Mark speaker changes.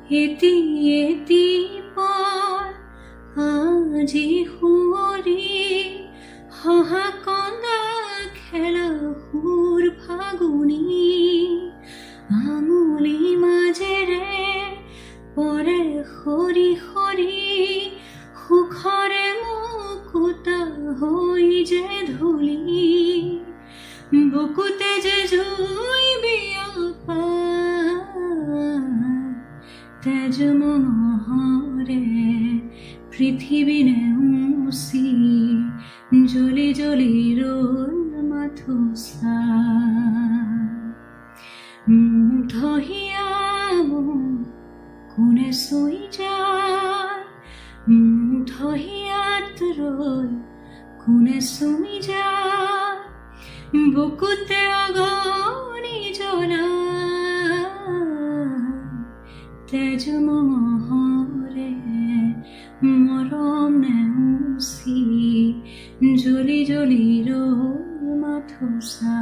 Speaker 1: এটি এটি পল আজি সুঁৱৰি হহা কন্দা খেলা সুৰ ফাগুনী আঙুলি মাজেৰে পৰে সৰি সৰি সুখৰে মুকুতা হৈ যে ধূলি বুকুতে যে জুই বিয়পা তেজ মহৰে পৃথিৱীনে উচি জ্বলি জ্বলি ৰ'ল মাথোচা ধহিয়াব কোনে চুই যায় ধহিয়াত ৰৈ কোনে চুই যায় বুকুতে অগণি জ্বলা তেজ মহৰে মৰম নেউচি জ্বলি জ্বলি ৰ'ল মাথোচা